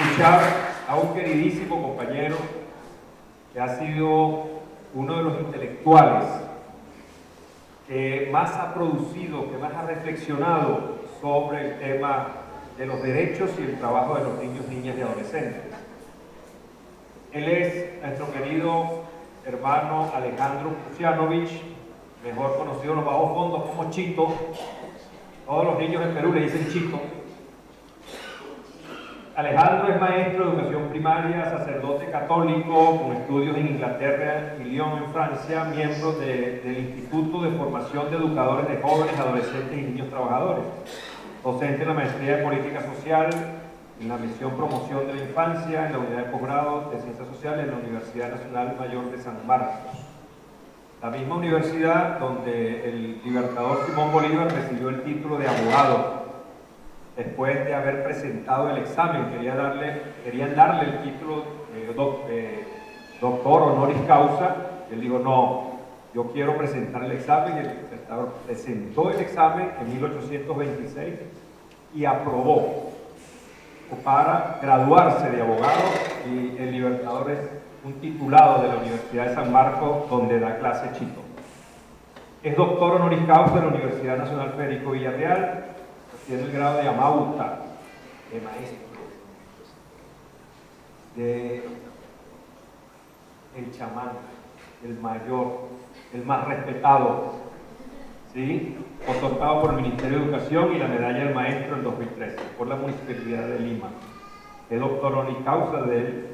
escuchar a un queridísimo compañero que ha sido uno de los intelectuales que más ha producido, que más ha reflexionado sobre el tema de los derechos y el trabajo de los niños, niñas y adolescentes. Él es nuestro querido hermano Alejandro Kucianovich, mejor conocido en los bajos fondos como Chito. Todos los niños en Perú le dicen Chito. Alejandro es maestro de educación primaria, sacerdote católico, con estudios en Inglaterra y Lyon en Francia, miembro del Instituto de Formación de Educadores de Jóvenes, Adolescentes y Niños Trabajadores, docente en la maestría de Política Social, en la misión Promoción de la Infancia, en la unidad de posgrado de Ciencias Sociales en la Universidad Nacional Mayor de San Marcos. La misma universidad donde el libertador Simón Bolívar recibió el título de abogado. Después de haber presentado el examen, querían darle el título de doctor honoris causa. Él dijo, no, yo quiero presentar el examen. Y el libertador presentó el examen en 1826 y aprobó para graduarse de abogado, y el libertador es un titulado de la Universidad de San Marcos, donde da clase Chito. Es doctor honoris causa de la Universidad Nacional Federico Villarreal, tiene el grado de amauta, de maestro, de el chamán, el mayor, el más respetado, ¿sí? Otorgado por el Ministerio de Educación, y la medalla del maestro en 2013 por la Municipalidad de Lima. Es doctor honoris causa de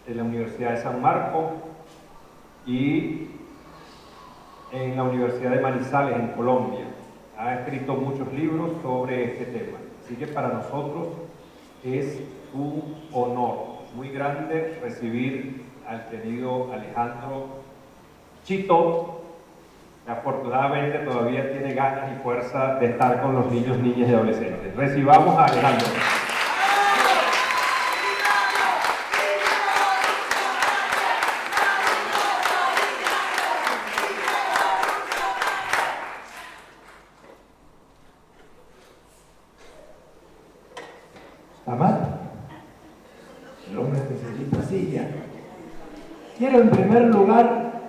la Universidad de San Marcos y en la Universidad de Manizales, en Colombia. Ha escrito muchos libros sobre este tema. Así que para nosotros es un honor muy grande recibir al querido Alejandro Chito, que afortunadamente todavía tiene ganas y fuerza de estar con los niños, niñas y adolescentes. Recibamos a Alejandro. Amado, el hombre necesita silla. Quiero en primer lugar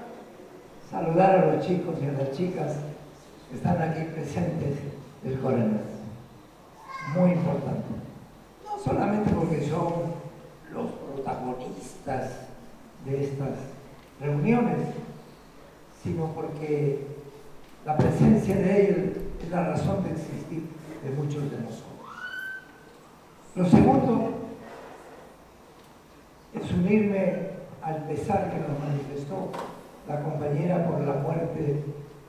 saludar a los chicos y a las chicas que están aquí presentes del Corenas. Muy importante. No solamente porque son los protagonistas de estas reuniones, sino porque la presencia de ellos es la razón de existir de muchos de nosotros. Lo segundo es unirme al pesar que nos manifestó la compañera por la muerte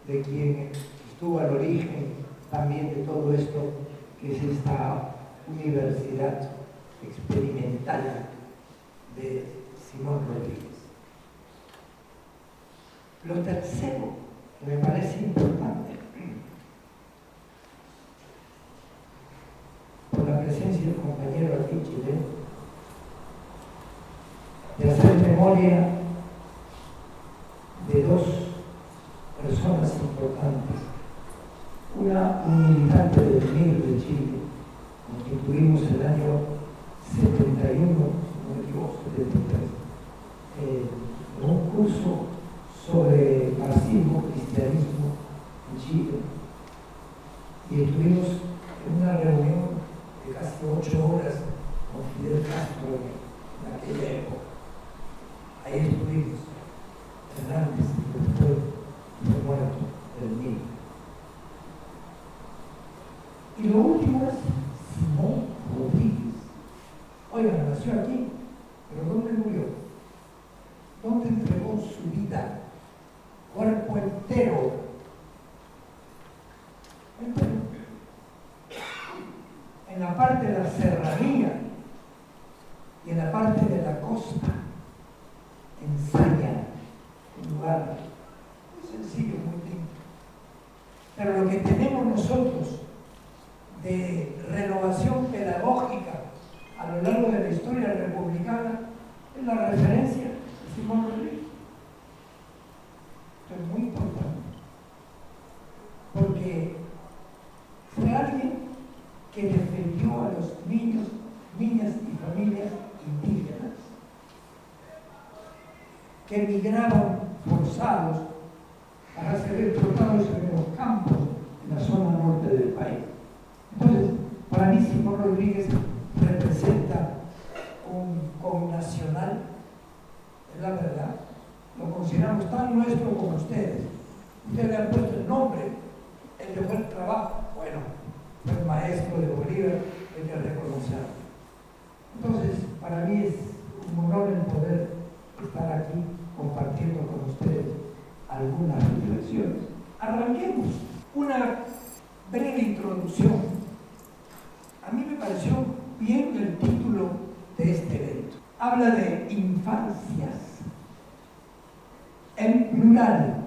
de quien estuvo al origen también de todo esto, que es esta universidad experimental de Simón Rodríguez. Lo tercero que me parece importante, por la presencia del compañero aquí chileno, de hacer memoria de dos personas importantes. Una, un militante del MIR de Chile, con quien tuvimos el año 71, no me equivoco, 73, un curso sobre marxismo, cristianismo en Chile, y estuvimos en una reunión de casi 8 horas con Fidel Castro en aquella época. Ahí estuvimos, Fernández, que fue muerto del MIR. Y lo último es Simón Rodríguez. Oigan, nació aquí, pero ¿dónde murió? ¿Dónde entregó su vida? Cuerpo entero. En la parte de la serranía y en la parte de la costa, en Saña, un lugar muy sencillo, muy lindo. Pero lo que tenemos nosotros de renovación pedagógica a lo largo de la historia republicana es la referencia de Simón Rodríguez. Esto es muy importante, porque fue alguien que defendió a los niños, niñas y familias familias indígenas que emigraron forzados para ser explotados en los campos en la zona norte del país. Entonces, para mí Simón Rodríguez representa un connacional, es la verdad. Lo consideramos tan nuestro como ustedes. Ustedes le han puesto el nombre, él dejó el trabajo. Bueno, fue el maestro de Bolívar, hay que reconocerlo. Entonces, para mí es un honor el poder estar aquí compartiendo con ustedes algunas reflexiones. Arranquemos una breve introducción. A mí me pareció bien el título de este evento. Habla de infancias. En plural,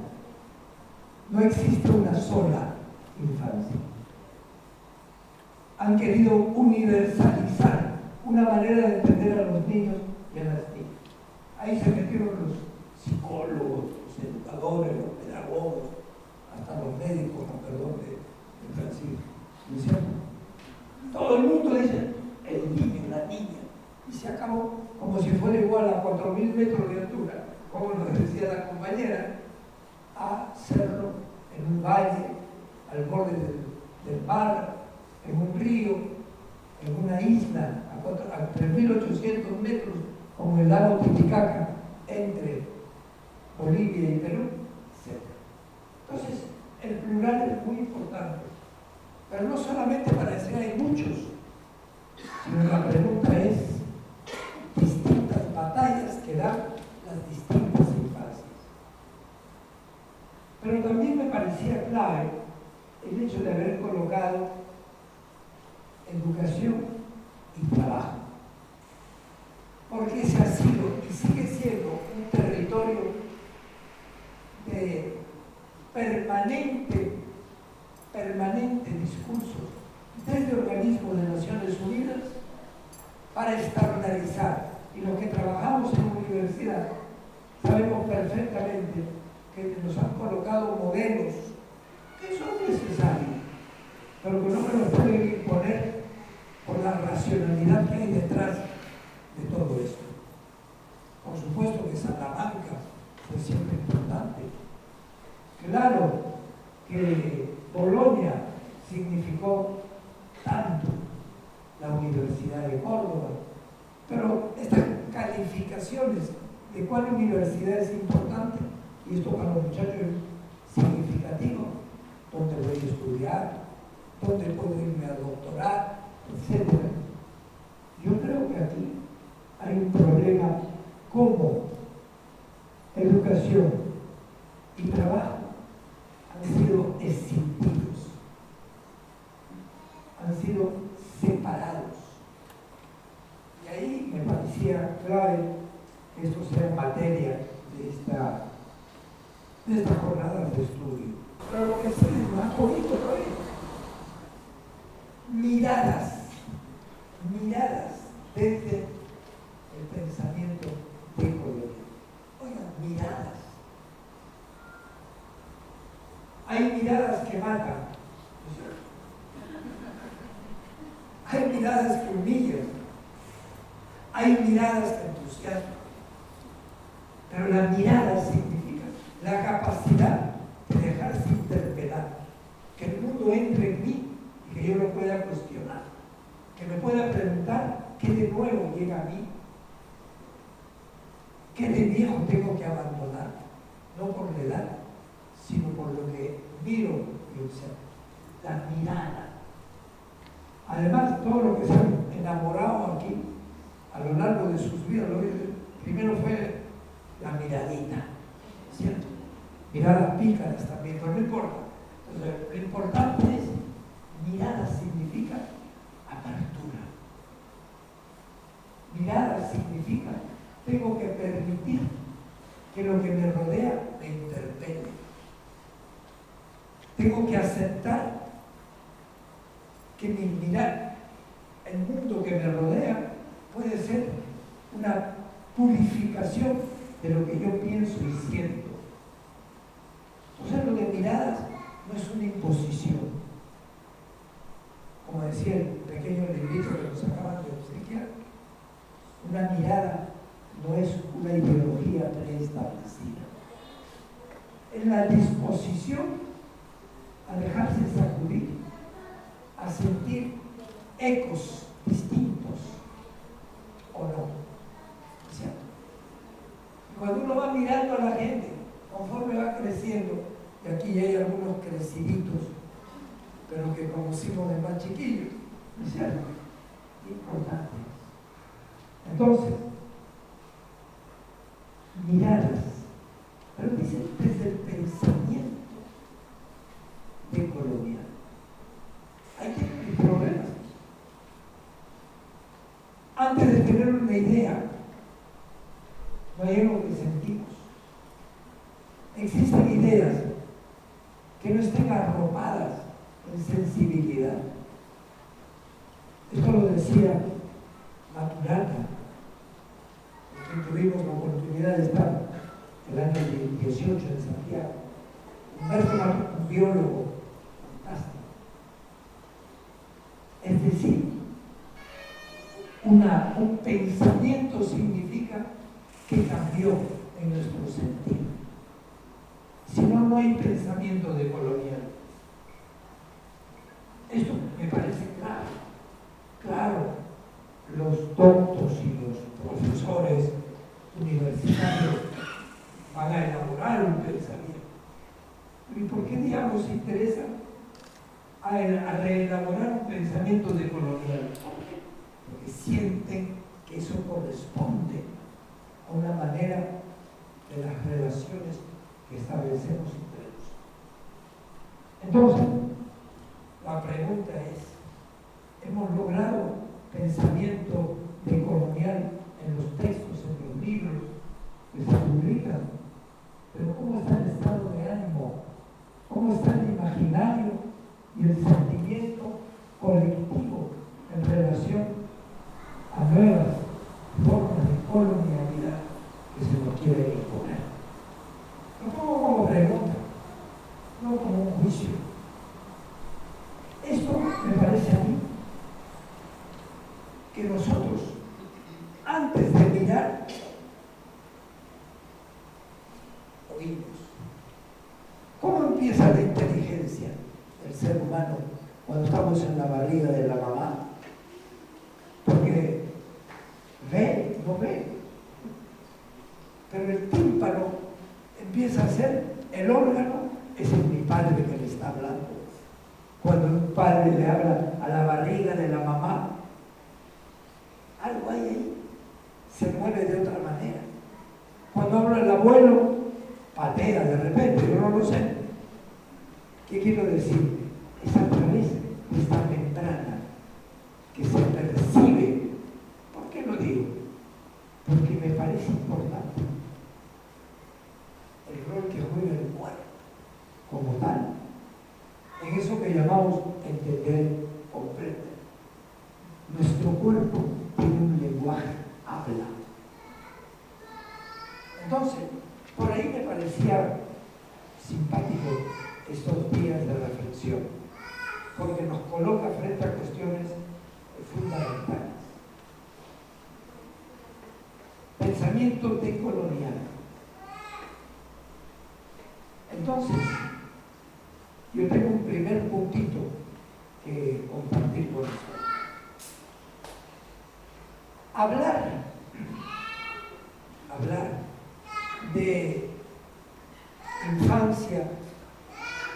no existe una sola infancia. Han querido universalizar una manera de entender a los niños y a las niñas. Ahí se metieron los psicólogos, los educadores, los pedagogos, hasta los médicos, perdón, de Francisco. ¿No es cierto? Todo el mundo dice el niño, la niña, y se acabó como si fuera igual a 4.000 metros de altura, como nos decía la compañera, a Cerro, en un valle, al borde del mar, en un río, en una isla, a 3.800 metros, como el lago Titicaca, entre Bolivia y Perú, etc. Entonces, el plural es muy importante, pero no solamente para decir hay muchos, sino la pregunta es distintas batallas que dan las distintas infancias. Pero también me parecía clave el hecho de haber colocado educación y trabajo, porque ese ha sido y sigue siendo un territorio de permanente discurso desde organismos de Naciones Unidas para estandarizar. Y los que trabajamos en la universidad sabemos perfectamente que nos han colocado modelos que son necesarios, pero que no me los pueden imponer por la racionalidad que hay detrás de todo esto. Por supuesto que Salamanca fue siempre importante. Claro que Bolonia significó tanto, la Universidad de Córdoba, pero estas calificaciones de cuál universidad es importante, y esto para los muchachos es significativo, dónde voy a estudiar, dónde puedo irme a doctorar, etc. Yo creo que aquí hay un problema como educación y trabajo han sido escindidos, han sido separados. Y ahí me parecía clave que esto sea materia de estas jornadas de estudio. Pero lo que sí es más bonito todavía, miradas desde el pensamiento de Colombia. Oigan, miradas. Hay miradas que matan, ¿no es cierto? Hay miradas que humillan, hay miradas que entusiasman, pero la mirada significa la capacidad de dejarse interpelar, que el mundo entre en mí y que yo lo pueda cuestionar, que me pueda preguntar qué de nuevo llega a mí, qué de viejo tengo que abandonar, no por la edad, sino por lo que miro y observo. La mirada. Además, todo lo que se han enamorado aquí a lo largo de sus vidas, primero fue la miradita, ¿cierto? Miradas pícaras también, pero no importa. Entonces, lo importante es, mirada significa apertura. Mirada significa, tengo que permitir que lo que me rodea me interpele. Tengo que aceptar que mi mirar, el mundo que me rodea, puede ser una purificación de lo que yo pienso y siento. O sea, lo de miradas no es una imposición. Como decía el pequeño librito que nos acaban de obsequiar, Una mirada no es una ideología preestablecida. Es la disposición a dejarse sacudir, a sentir ecos distintos, ¿o no? ¿Cierto? Cuando uno va mirando a la gente, conforme va creciendo, y aquí ya hay algunos creciditos, pero que conocimos de más chiquillos, ¿no es cierto? Importante. Entonces, miradas, pero dice desde el pensamiento decolonial. Hay problemas. Antes de tener una idea, no hay algo que sentimos. Existen ideas que no estén arropadas en sensibilidad. Esto lo decía Maturana, que tuvimos la oportunidad de estar el año 18 en Santiago. Humberto Maturana, un biólogo fantástico. Es decir, un pensamiento significa que cambió en nuestro sentido. Si no, no hay pensamiento decolonial. Esto me parece claro. Claro, los doctos y los profesores universitarios van a elaborar un pensamiento. ¿Y por qué, digamos, se interesa a reelaborar un pensamiento decolonial? Porque sienten que eso corresponde a una manera de las relaciones que establecemos entre nosotros. Entonces, la pregunta es, ¿hemos logrado pensamiento decolonial en los textos, en los libros que se publican? Pero ¿cómo está el estado de ánimo? ¿Cómo está el imaginario y el sentimiento colectivo en relación a nuevas formas de colonialidad que se nos quiere imponer? Lo pongo como pregunta, no como un juicio. Esto me parece a mí que nosotros, antes de mirar, oímos. ¿Cómo empieza la inteligencia del ser humano cuando estamos en la barriga de la mamá? Porque ve, no ve, pero el tímpano empieza a ser el órgano. Ese es mi padre que le está hablando. Cuando un padre le habla a la barriga de la mamá, algo hay ahí, se mueve de otra manera. Cuando habla el abuelo, patea de repente, yo no lo sé. ¿Qué quiero decir? Es a través de esta membrana que se percibe. ¿Por qué lo digo? Porque me parece importante el rol que juega el cuerpo como tal, en eso que llamamos entender, comprender. Nuestro cuerpo tiene un lenguaje, habla. Entonces, por ahí me parecía simpático estos días de reflexión, porque nos coloca frente a cuestiones fundamentales. Pensamiento decolonial. Entonces, yo tengo un primer puntito que compartir con ustedes. Hablar de infancia,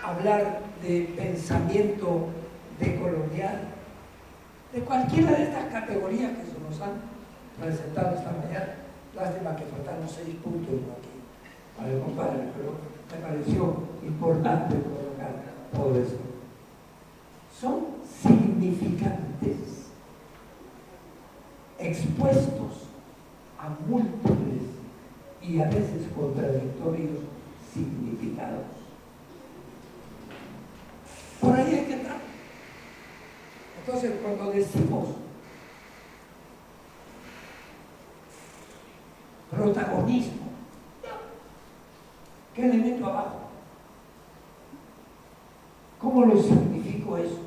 hablar de pensamiento decolonial, de cualquiera de estas categorías que se nos han presentado esta mañana. Lástima que faltaron 6 puntos aquí para el compadre, pero me pareció importante colocar todo esto. Son significantes, expuestos a múltiples y a veces contradictorios significados. Por ahí hay que entrar. Entonces, cuando decimos protagonismo, ¿qué le meto abajo? ¿Cómo lo significo eso?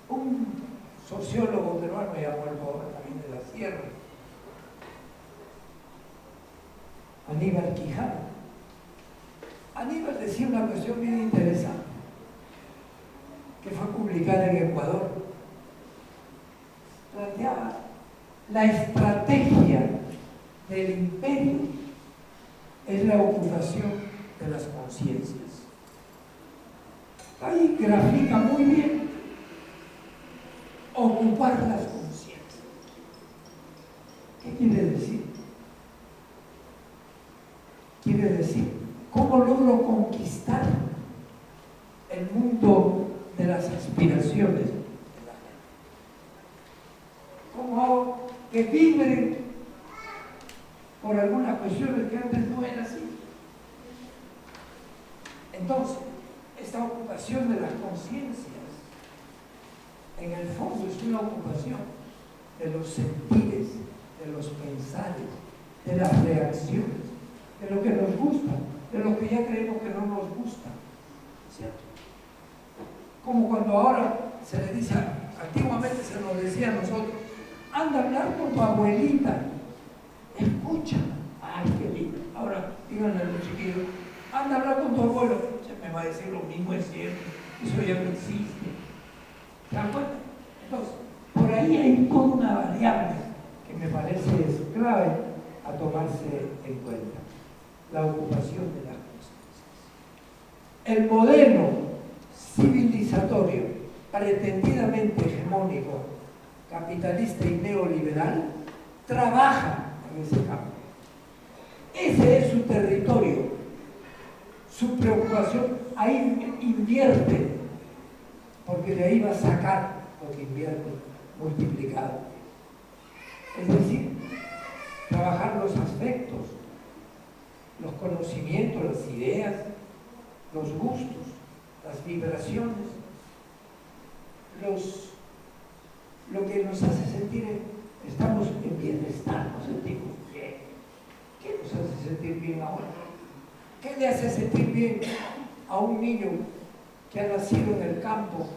Un sociólogo me llamó el pobre también de la sierra. Aníbal Quijano. Aníbal decía una cuestión bien interesante, que fue publicada en Ecuador. Planteaba la estrategia del imperio es la ocupación de las conciencias. Ahí grafica muy bien ocupar las conciencias. ¿Qué quiere decir? Quiere decir, ¿cómo logro conquistar el mundo de las aspiraciones de la gente? ¿Cómo hago que vibren por algunas cuestiones que antes no eran así? Entonces, esta ocupación de las conciencias, en el fondo es una ocupación de los sentires, de los pensares, de las reacciones, de lo que nos gusta, de lo que ya creemos que no nos gusta, ¿cierto? Como cuando ahora se le dice, antiguamente se nos decía a nosotros, anda a hablar con tu abuelita, escucha, ay, qué lindo. Ahora, díganle a los chiquillos, anda a hablar con tu abuelo, ya me va a decir lo mismo, es cierto, eso ya no existe. ¿Se dan cuenta? Entonces, por ahí hay toda una variable que me parece es clave a tomarse en cuenta, la ocupación de las conciencias. El modelo civilizatorio pretendidamente hegemónico, capitalista y neoliberal, trabaja en ese campo. Ese es su territorio, su preocupación, ahí invierte, porque de ahí va a sacar lo que invierte multiplicado. Es decir, trabajar los aspectos, los conocimientos, las ideas, los gustos, las vibraciones, lo que nos hace sentir estamos en bienestar, nos sentimos bien. ¿Qué nos hace sentir bien ahora? ¿Qué le hace sentir bien a un niño que ha nacido en el campo,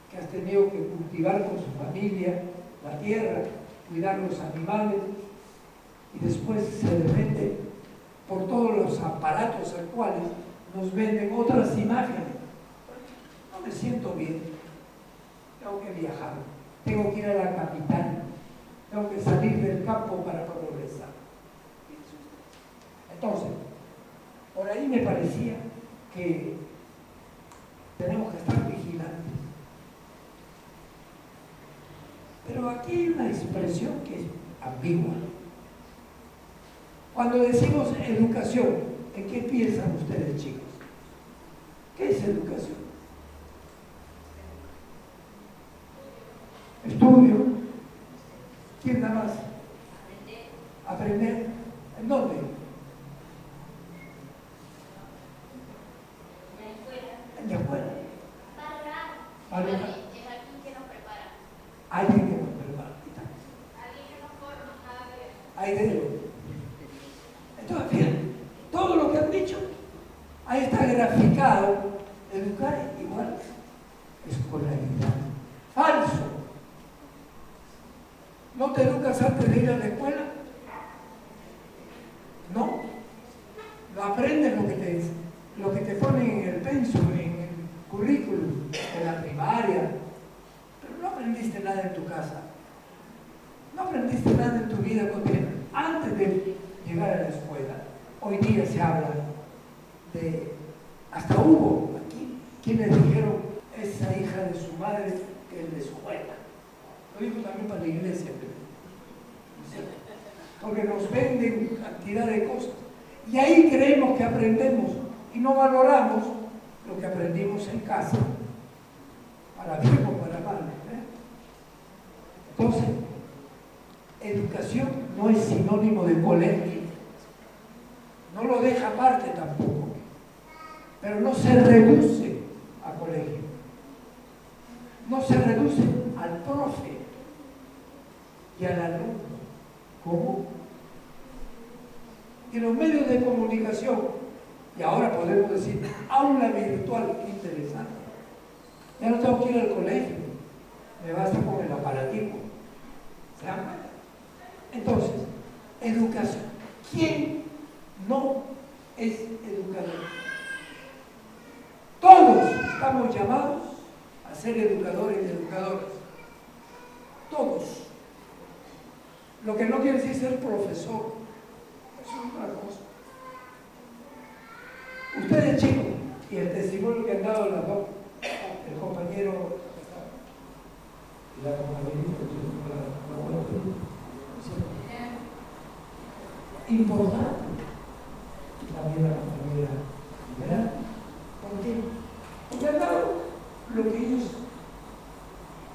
que has tenido que cultivar con su familia la tierra, cuidar los animales, y después se depende por todos los aparatos actuales, nos venden otras imágenes? No me siento bien, tengo que viajar, tengo que ir a la capital, tengo que salir del campo para progresar. Entonces, por ahí me parecía que tenemos que estar vigilantes. Pero aquí hay una expresión que es ambigua. Cuando decimos educación, ¿en qué piensan ustedes, chicos? ¿Qué es educación? Estudio. ¿Quién da más? Aprender. ¿En dónde? En la escuela. Para es alguien que nos prepara. Alguien que nos prepara. Alguien que nos forma, nada que ver. Ahí de entonces, fíjense, todo lo que han dicho, ahí está graficado. Educar igual escolaridad. Falso. ¿No te educas antes de ir a la escuela? No. Lo aprendes lo que te ponen en el pensum, en el currículum, en la primaria. Pero no aprendiste nada en tu casa. No aprendiste nada en tu vida cotidiana antes de llegar a la escuela. Hoy día se habla de, hasta hubo aquí quienes dijeron, esa hija de su madre que es de escuela. Lo digo también para la iglesia, porque nos venden cantidad de cosas y ahí creemos que aprendemos y no valoramos lo que aprendimos en casa, para bien o para mal, Entonces, educación no es sinónimo de colegio, no lo deja aparte tampoco, pero no se reduce a colegio, no se reduce al profe y al alumno. ¿Cómo? Y los medios de comunicación, y ahora podemos decir, aula virtual, qué interesante. Ya no tengo que ir al colegio, me basta con el aparatico. ¿Se dan cuenta? Entonces, educación. ¿Quién no es educador? Todos estamos llamados a ser educadores y educadoras. Todos. Lo que no quiere decir ser profesor. Eso es otra cosa. Ustedes, chicos, y el testimonio que han dado el compañero y la compañerita, importante, y también la compañera, ¿verdad? ¿Por qué? Porque han dado lo que ellos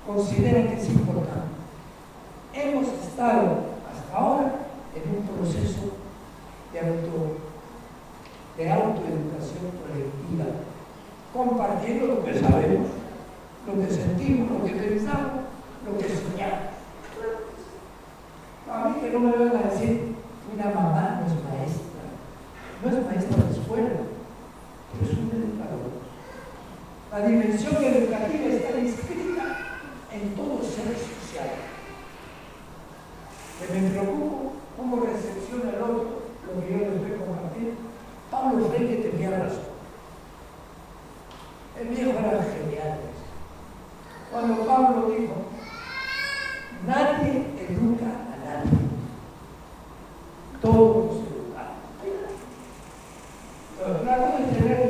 consideran que es importante. Hemos estado hasta ahora en un proceso de autoeducación colectiva, compartiendo lo que sabemos, lo que sentimos, lo que pensamos, lo que soñamos. A mí que no me van a decir, una mamá no es maestra de escuela, pero es un educador. La dimensión educativa está inscrita en todo ser social. Que me preocupo cómo recepciona el otro lo que yo les voy a compartir. Pablo Freire tenía razón. El viejo era genial. Cuando Pablo dijo, nadie educa a nadie, todos nos educamos. Una cosa es tener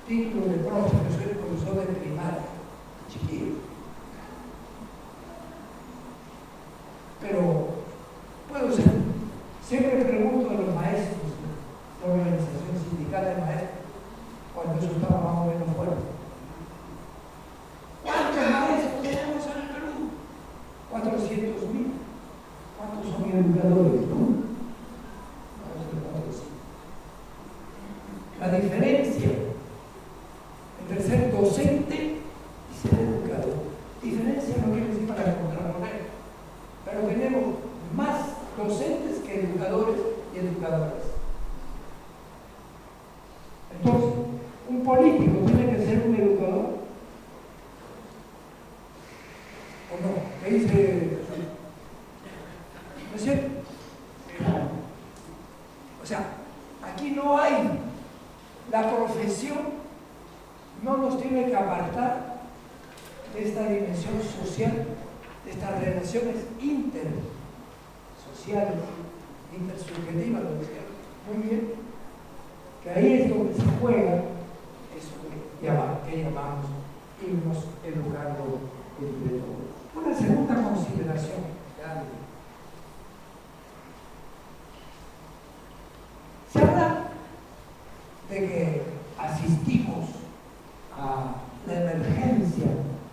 título de profe, yo soy profesor de primaria, chiquillo. Pero puedo ser, siempre pregunto a los maestros, la organización sindical de maestros, cuando eso estaba más o menos fuerte. ¿Cuántos maestros tenemos en el Perú? 400.000. ¿Cuántos son educadores? La diferencia entre ser docente y ser educador. Diferencia no quiere decir para contraponer, pero tenemos más docentes que educadores y educadoras. Entonces, un político tiene que ser un educador, ¿o no? ¿Qué dice? ¿No es cierto? O sea, aquí no hay, la profesión no nos tiene que apartar de esta dimensión social, de estas relaciones intersociales, intersubjetivas, lo decía muy bien, que ahí es donde se juega eso que llamamos irnos educando entre todos. Una segunda consideración grande. Se habla de que asistimos a la emergencia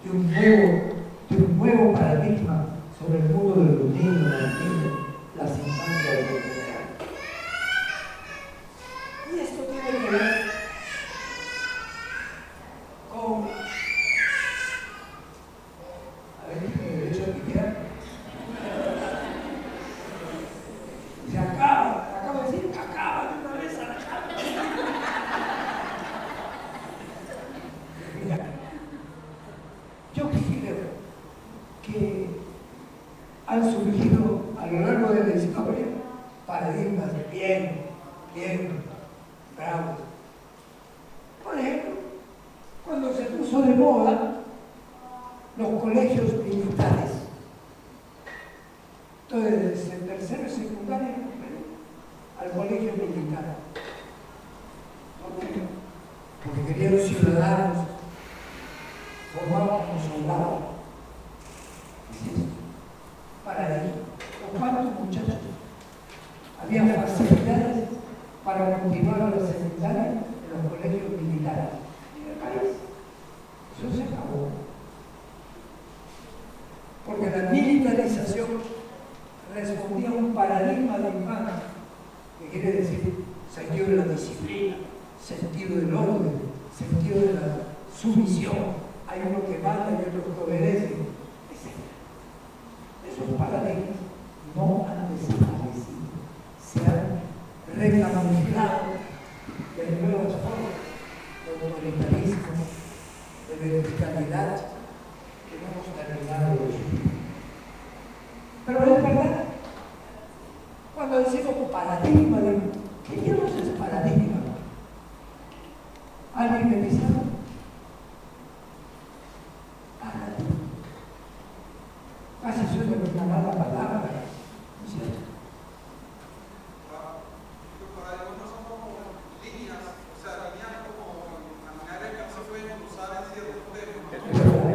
de un nuevo paradigma sobre el mundo de los niños, las infancias de general. Y esto tiene que ver con, a ver, ¿tiene derecho a quitar? Se acaba de decir, acaba de una vez a la cama. Mira, yo creo que han surgido a lo largo de la historia paradigmas bien bravos. Por ejemplo, cuando se puso de moda los colegios militares. Entonces, desde el tercero y secundario al colegio militar. ¿Por qué? Porque querían ciudadanos formados como soldados. ¿Qué es esto? Para ahí, ¿cuántos muchachos? Había facilidades para continuar a la secundaria en los colegios militares. En el país. Eso se acabó. Porque la militarización respondía a un paradigma de infancia, que quiere decir sentido de la disciplina, sentido del orden, sentido de la sumisión. Hay uno que manda y otro que obedece. Esos paradigmas no han desaparecido, se han recamuflado de nuevas formas de autoritarismo, de verticalidad, que no hemos terminado de sufrir. Pero ¿Alguien me dice algo? Casi suena una mala palabra, ¿no es cierto? Para algunos son como líneas, o sea, líneas como la manera en que se pueden usar en ciertos temas. Son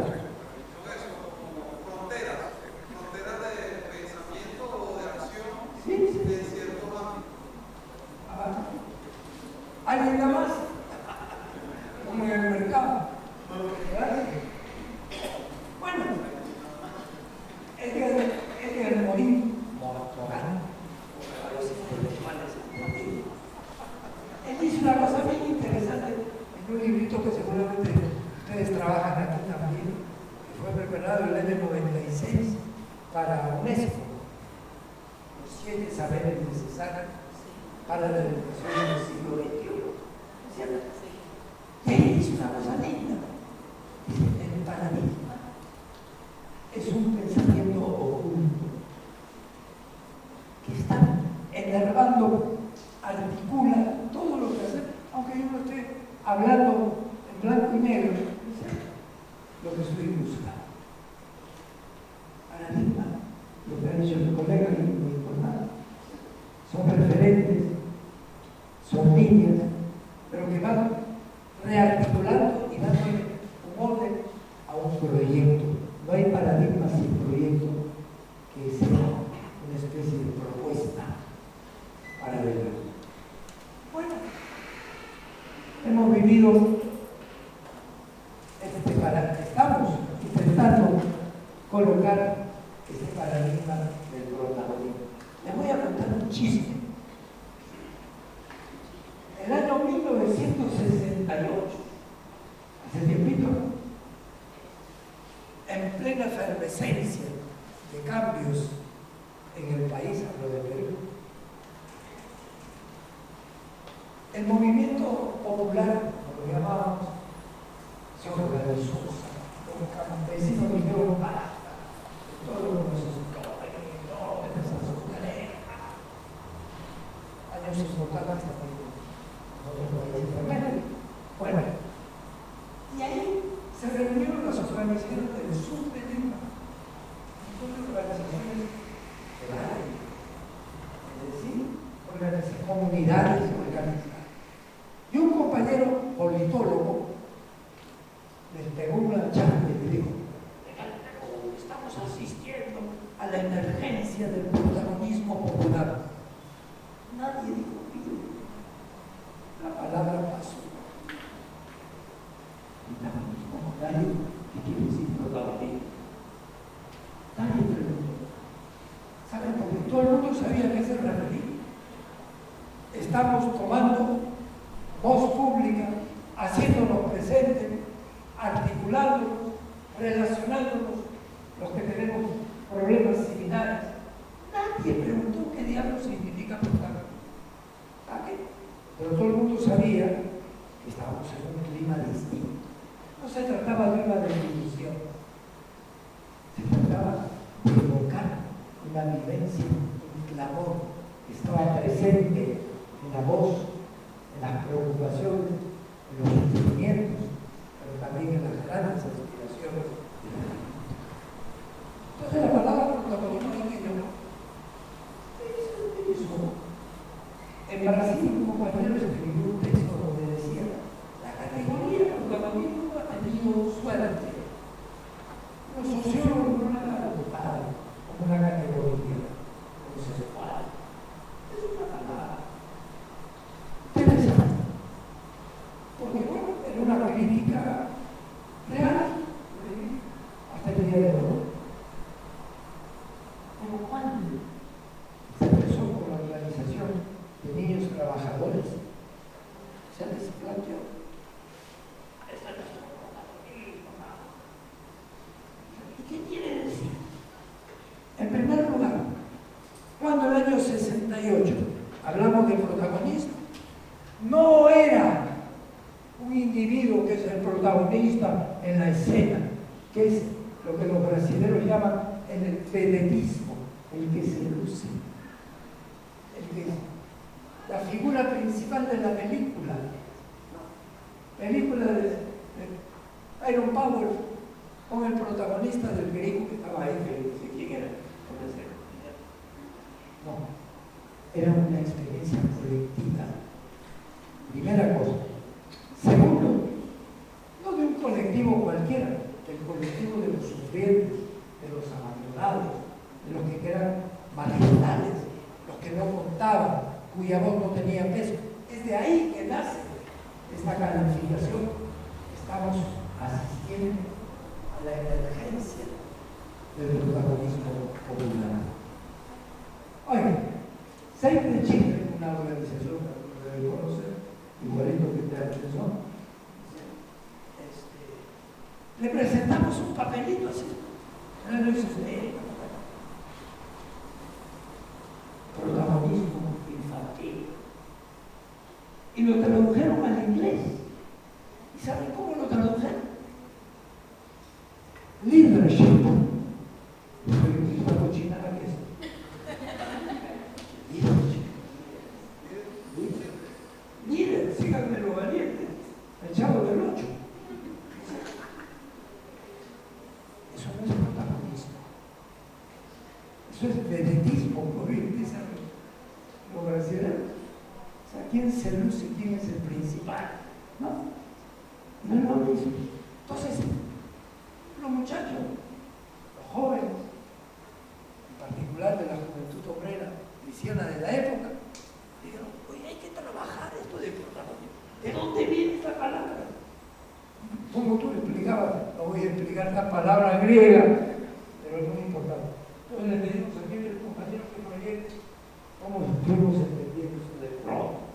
eso, como fronteras de pensamiento o de acción en ciertos ámbitos. ¿Alguien da más? Como en el mercado. Bueno, es que el morir moral. Él dice una cosa bien interesante en un librito que seguramente ustedes trabajan aquí también, que fue preparado en el año 96 para UNESCO, los 7 saberes necesarios para la educación del siglo XXI. ¿No es cierto? Y ahí dice una cosa linda. Dice, el paradigma es un pensamiento oculto que está enervando, articula todo lo que hace, aunque yo no esté hablando en blanco y negro, lo que estoy buscando. Paradigma, lo que ha dicho mi colega y muy importante, son referentes, son líneas, pero que van rearticulando y dándole un orden a un proyecto. No hay paradigma sin proyecto que sea una especie de propuesta para ver. Bueno, hemos vivido estamos intentando colocar este paradigma del protagonismo. Les voy a contar un chisme. El año 1968, hace tiempito, en plena efervescencia de cambios en el país, hablo de Perú, el movimiento popular, como lo llamábamos, se organizó. Los campesinos dijeron basta, todos los años 50 hasta bueno, y ahí se reunieron las organizaciones del sur de Lima, organizaciones del área, es decir, comunidades organizadas. Y un compañero politólogo les pegó una charla y le dijo: estamos asistiendo a la emergencia del protagonismo popular. Nadie dijo pido. La palabra pasó. Protagonismo, nadie, ¿qué quiere decir protagonismo? Nadie preguntó. ¿Saben? Porque todo el mundo sabía a qué se refería. Estamos tomando voz pública, haciéndonos presentes, articulándonos, relacionándonos, los que tenemos problemas similares. Nadie preguntó qué diablos significa protagonismo. ¿A qué? Pero todo el mundo sabía que estábamos en un clima distinto. No se trataba de una definición, se trataba de evocar una vivencia, un clamor que estaba presente en la voz, en las preocupaciones, en los sentimientos, pero también en las grandes aspiraciones de la vida. Entonces la palabra protagonismo es que yo en Brasil un compañero escribió un texto donde decía: la categoría protagonismo ha tenido suerte. Los sociólogos no la han adoptado como una categoría conceptual. Es una palabra interesante, porque bueno, era una crítica real hasta el día de hoy. Como cuando se empezó con la organización de niños trabajadores, se les planteó: esta es nuestra protagonismo. ¿Y qué quiere decir? En primer lugar, cuando en el año 68 hablamos de protagonismo, no era un individuo que es el protagonista en la escena, que es lo que los brasileños llaman el vedetismo, el que se luce, el que la figura principal de la película. película de Iron Power con el protagonista del griego que estaba ahí, que no sé quién era. No, era una experiencia colectiva. Primera cosa. Segundo, no de un colectivo cualquiera, del colectivo de los sufrientes, de los abandonados, de los que eran marginales, los que no contaban, cuya voz no tenía peso. Es de ahí que nace esta calificación. Estamos asistiendo a la emergencia del protagonismo popular. Oigan, Save the Children, una organización que debe conocer, igualito que te atención, le presentamos un papelito así. Protagonismo infantil. Y lo tradujeron al inglés. ¿Y saben cómo lo tradujeron? Leadership. Una cochinada que es. Leadership. Líder, síganme lo valiente. El chavo del 8. Eso no es protagonismo. Eso es vedetismo, por utilizar los brasileños. O sea, ¿quién se luce? ¿Quién es el principal? No, no es lo mismo. Entonces, los muchachos, los jóvenes, en particular de la juventud obrera cristiana de la época, dijeron, oye, hay que trabajar esto de protagonismo. ¿De dónde viene esta palabra? Como tú explicabas, no voy a explicar la palabra griega, pero es muy importante. Entonces le pedimos aquí al compañero que nos llegue cómo estuvimos entendiendo eso de protagonismo.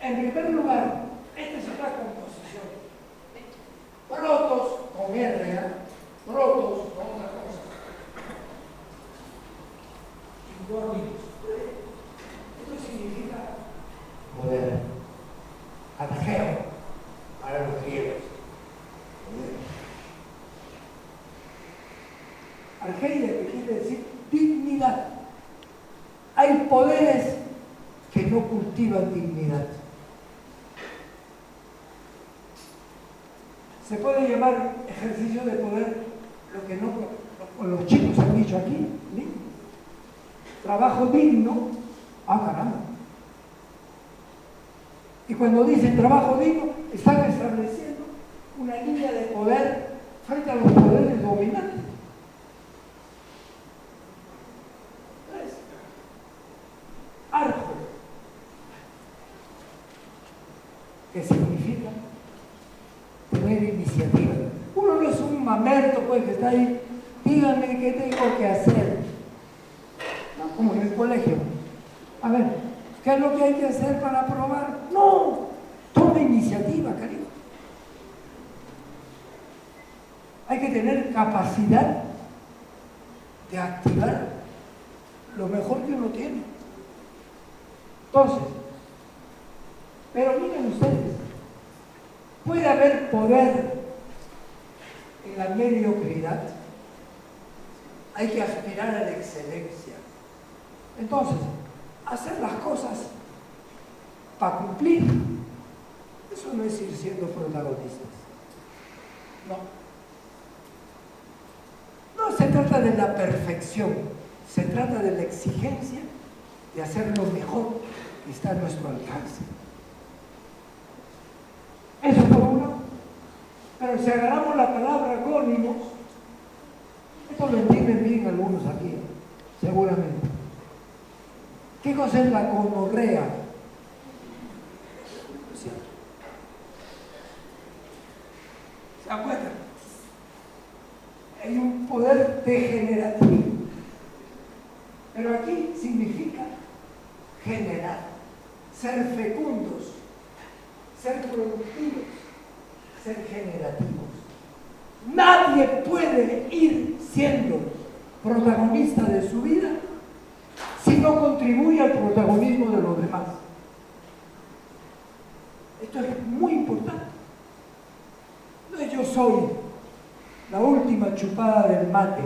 En primer lugar, esta es otra composición. Protos con R, protos con otra cosa. Incógnitos. Esto significa poder. Argeo para los griegos. Argeia, que quiere decir dignidad. Hay poderes que no cultivan dignidad. Se puede llamar ejercicio de poder lo que no, los chicos han dicho aquí, ¿sí? Trabajo digno, caramba. Y cuando dicen trabajo digno, están estableciendo una línea de poder frente a los poderes dominantes. Entonces, arjo, que significa tener iniciativa. Uno no es un mamerto pues que está ahí, dígame qué tengo que hacer. No, como en el colegio. A ver, ¿qué es lo que hay que hacer para aprobar? No, toma iniciativa, cariño. Hay que tener capacidad de activar lo mejor que uno tiene. Entonces, pero miren ustedes, puede haber poder en la mediocridad. Hay que aspirar a la excelencia. Entonces, hacer las cosas para cumplir, eso no es ir siendo protagonistas. No se trata de la perfección, se trata de la exigencia de hacer lo mejor que está a nuestro alcance. Eso por uno. Pero si agarramos la palabra gónimos, esto lo entienden bien algunos aquí, seguramente. ¿Qué cosa es la gonorrea? ¿Se acuerdan? Hay un poder degenerativo. Pero aquí significa generar, ser fecundos, ser productivos, ser generativos. Nadie puede ir siendo protagonista de su vida si no contribuye al protagonismo de los demás. Esto es muy importante. No es yo soy la última chupada del mate,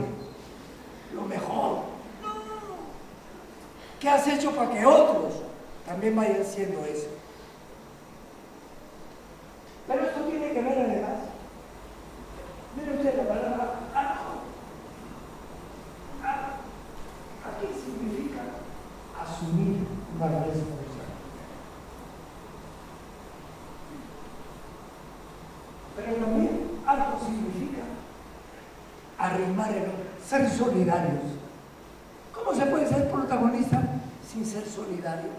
lo mejor. No. ¿Qué has hecho para que otros también vayan siendo eso? Pero esto tiene que ver además. Mire usted la palabra algo. Aquí significa asumir una responsabilidad. Pero también algo significa arrimar el hombro, ser solidarios. ¿Cómo se puede ser protagonista sin ser solidario?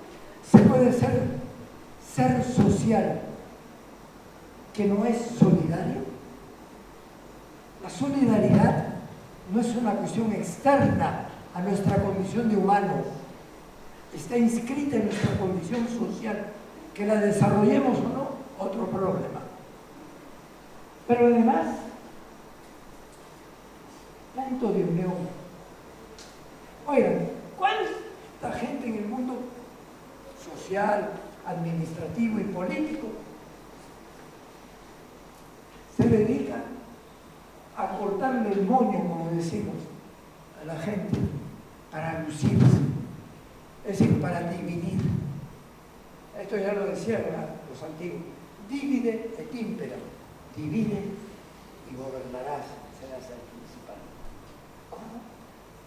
Se puede ser social, que no es solidario. La solidaridad no es una cuestión externa a nuestra condición de humanos, está inscrita en nuestra condición social. Que la desarrollemos o no, otro problema. Pero además, punto de unión. Oigan, ¿cuánta gente en el mundo social, administrativo y político se dedica a cortarle el moño, como decimos, a la gente para lucirse? Es decir, para dividir. Esto ya lo decían los antiguos. Divide et impera. Divide y gobernarás, serás el principal. ¿Cómo?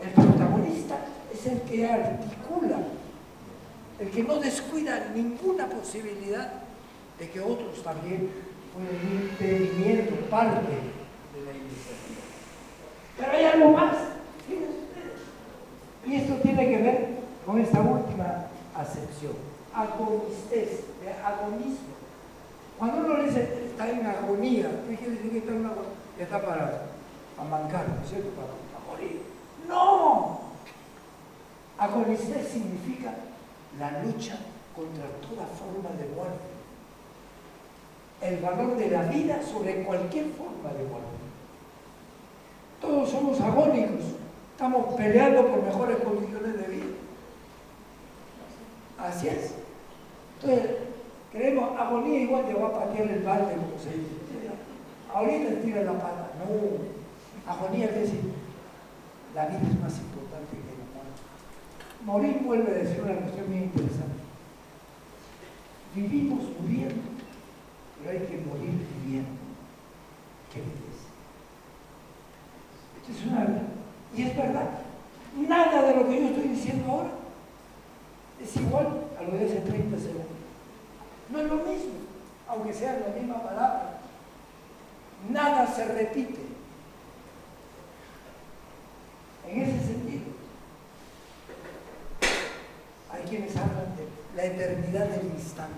El protagonista es el que articula, el que no descuida ninguna posibilidad de que otros también pueden ir teniendo parte de la iniciativa. Pero hay algo más, fíjense ustedes. Y esto tiene que ver con esta última acepción, agonistes, de agonismo. Cuando uno le dice está en agonía, ¿qué quiere decir que está en agonía? Está para mancar, ¿no es cierto? Para morir. ¡No! Agonistes significa la lucha contra toda forma de muerte. El valor de la vida sobre cualquier forma de muerte. Todos somos agónicos, estamos peleando por mejores condiciones de vida. Así es. Entonces, creemos agonía igual te va a patear el balde, como se dice. Ahorita tira la pata. No. Agonía quiere decir, la vida es más importante que la muerte. Morir vuelve a decir una cuestión muy interesante. Vivimos muriendo, pero hay que morir viviendo. ¿Qué dices? Esto es una... Y es verdad. Nada de lo que yo estoy diciendo ahora es igual a lo de hace 30 segundos. No es lo mismo, aunque sea la misma palabra. Nada se repite. En ese sentido, hay quienes hablan de la eternidad del instante.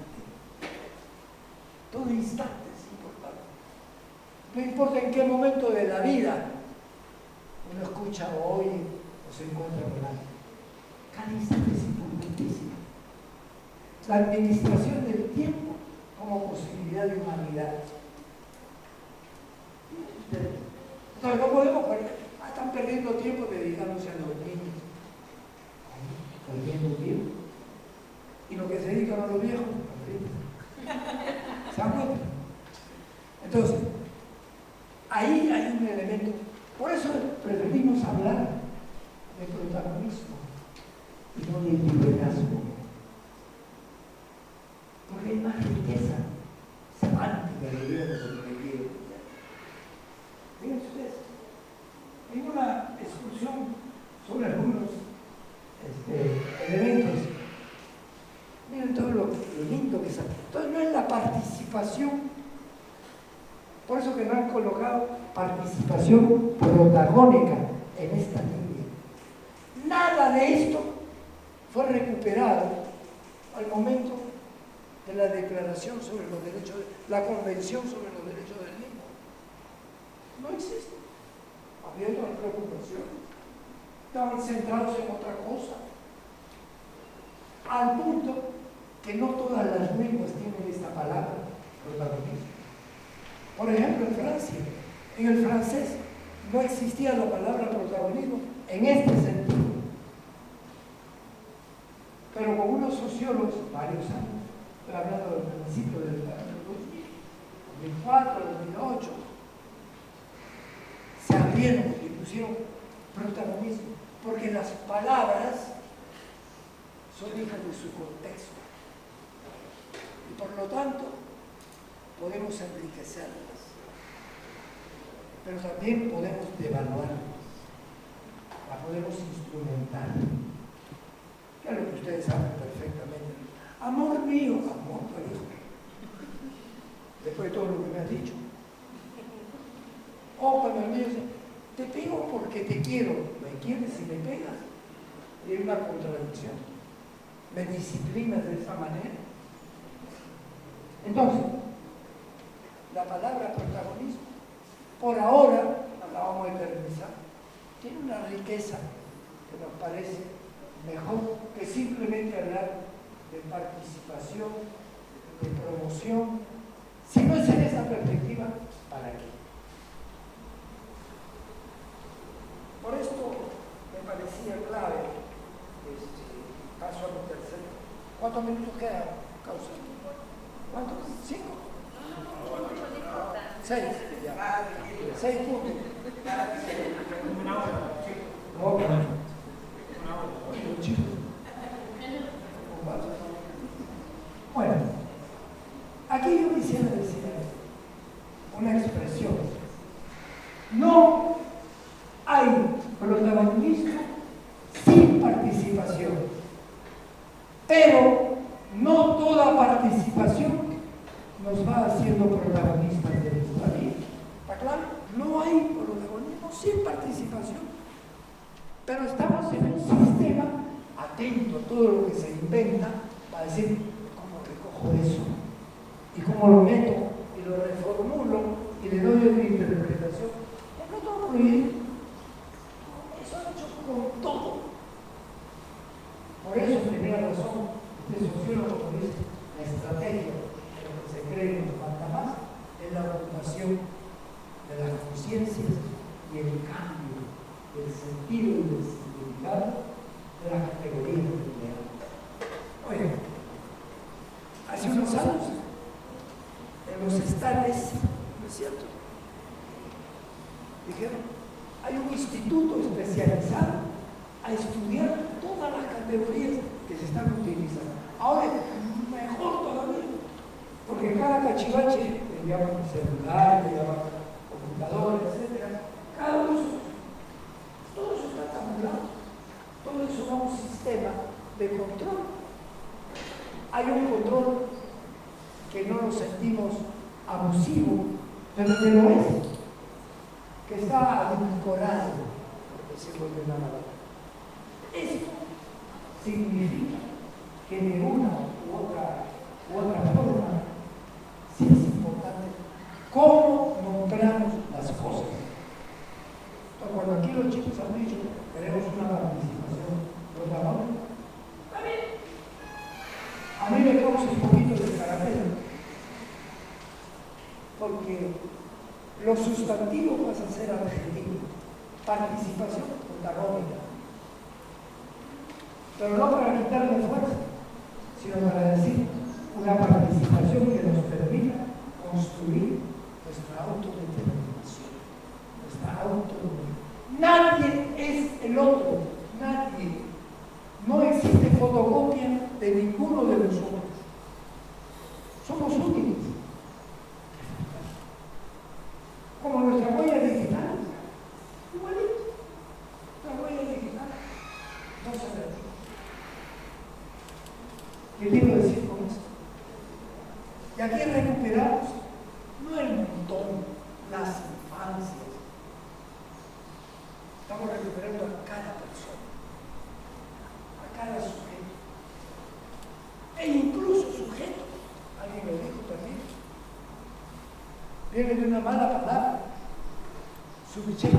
Todo instante es importante. No importa en qué momento de la vida uno escucha o oye o se encuentra con alguien. Cada instante es importantísimo. La administración del tiempo como posibilidad de humanidad. Entonces no podemos perder. Están perdiendo tiempo dedicándose a los niños. Perdiendo tiempo. Y lo que se dedican a los viejos, ¿se dan cuenta? Entonces, ahí hay un elemento. Por eso preferimos hablar de protagonismo y no de liderazgo. Porque hay más riqueza semántica de Dios en lo que quiero. Fíjense ustedes, en una excursión sobre algunos elementos, miren todo lo lindo que es. Entonces no es la participación, por eso que no han colocado participación protagónica en esta línea. Nada de esto fue recuperado al momento de la Declaración sobre los Derechos, la Convención sobre los Derechos del Niño. No existe. Había otras preocupaciones. Estaban centrados en otra cosa. Al punto que no todas las lenguas tienen esta palabra, protagonismo. Por ejemplo, en Francia, en el francés, no existía la palabra protagonismo en este sentido. Pero con unos sociólogos, varios años, estoy hablando del principio del año 2004, 2008, se abrieron y pusieron protagonismo, porque las palabras son hijas de su contexto. Y por lo tanto, podemos enriquecerlas, pero también podemos devaluarlas, la podemos instrumentar, que es lo que ustedes saben perfectamente. Amor mío, amor tuyo. Después de todo lo que me has dicho. O cuando el mío dice, te pego porque te quiero, ¿me quieres y me pegas? Y hay una contradicción. ¿Me disciplinas de esa manera? Entonces, la palabra protagonismo, por ahora, la vamos a eternizar, tiene una riqueza que nos parece mejor que simplemente hablar de participación, de promoción. Si no es en esa perspectiva, ¿para qué? Por esto me parecía clave, paso a mi tercero. ¿Cuántos minutos quedan, causa? ¿Cuántos? ¿5? 6, ya. 6 puntos. Una hora. No, bueno. Bueno, aquí yo quisiera decir una expresión. No hay protagonismo sin participación, pero no toda participación nos va haciendo protagonistas de nuestra vida. ¿Está claro? No hay protagonismo sin participación, pero estamos en un sistema atento a todo lo que se inventa para decir cómo recojo eso y cómo lo meto y lo reformulo y le doy una interpretación. No todo prohibido. Eso lo he hecho con todo. Por eso tenía razón este sociólogo que dice la estrategia de lo que se cree que nos falta más es la ocupación de las conciencias y el cambio del sentido y del significado de las categorías de dinero. Oye, hace unos años en los estales, ¿no es cierto? Dijeron, hay un instituto especializado a estudiar todas las categorías que se están utilizando. Ahora, mejor todavía, porque cada cachivache le llaman celular, le llaman computador, etc. Cada uso, todo eso está tabulado, todo eso va a un sistema de control. Hay un control que no lo sentimos abusivo, pero que lo es, que está adulcorado, por decirlo de una manera. Eso significa que de una u otra forma sí es importante cómo nombramos las cosas. Entonces, cuando aquí los chicos han dicho que queremos una participación protagónica, está bien. A mí me causa un poquito de caramelo, porque los sustantivos pasan a ser adjetivos. Participación protagónica. Pero no para quitarle fuerza, sino para decir una participación que nos permita construir nuestra autodeterminación, nuestra autonomía. Nadie es el otro, nadie. No existe fotocopia de ninguno de nosotros. Somos útiles. Como nuestra huella digital. Igualito. La huella digital. No se ve. ¿Qué quiero decir con esto? Y aquí recuperamos no el montón, las infancias. Estamos recuperando a cada persona, a cada sujeto. E incluso sujeto, alguien lo dijo también, viene de una mala palabra, sujeto,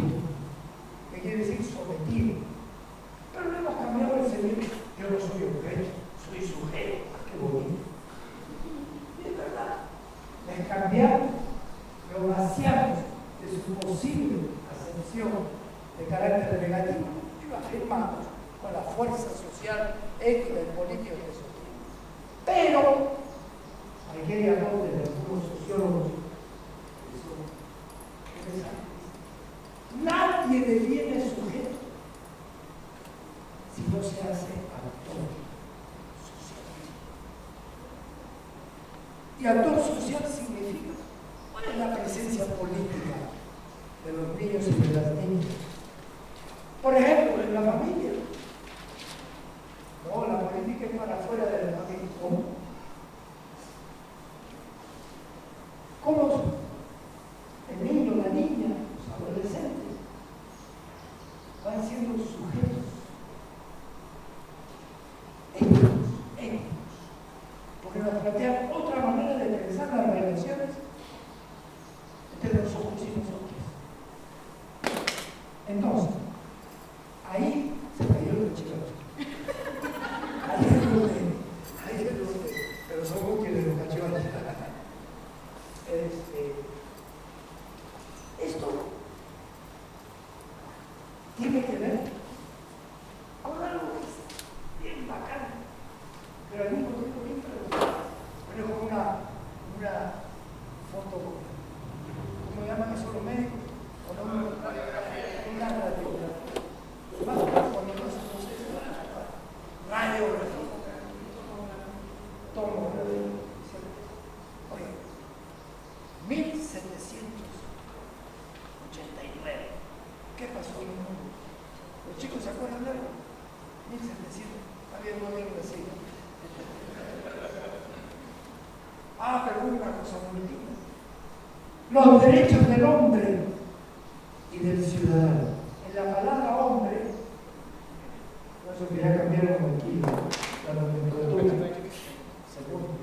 que quiere decir sometido. Pero le hemos cambiado el cerebro. Yo no soy objeto, soy sujeto. Qué bonito. Y es verdad. Le cambiamos, lo vaciamos de su posible ascensión de carácter negativo y lo afirmamos con la fuerza social, ética y política que eso tiene. Pero, aquella noche de algunos sociólogos que son interesantes, nadie deviene sujeto si no se hace autor. Y actor social significa, ¿cuál es la presencia política de los niños y de las niñas? Por ejemplo, en la familia. No, la política es para afuera de la familia. ¿Cómo? ¿Cómo el niño, la niña, los adolescentes van siendo sujetos éticos? Porque nos plantean otra manera de pensar las relaciones entre nosotros y nosotros. Entonces, ahí se cayó el chico. Ahí es donde, pero son útiles los cachones. Esto tiene que ver con algo que es bien bacán, pero al mismo tiempo bien preocupante. Pero es como una foto, ¿cómo llaman eso los médicos? Una radiografía. Cuando no se procesa radiografía. Tomo oye, 1789. ¿Qué pasó en el mundo? ¿Los chicos se acuerdan de algo? 1700. Había no habían nacido. Pero una cosa muy linda. Los derechos del hombre y del ciudadano. En la palabra hombre, no sé que ya cambiaron aquí la nomenclatura. Segundo.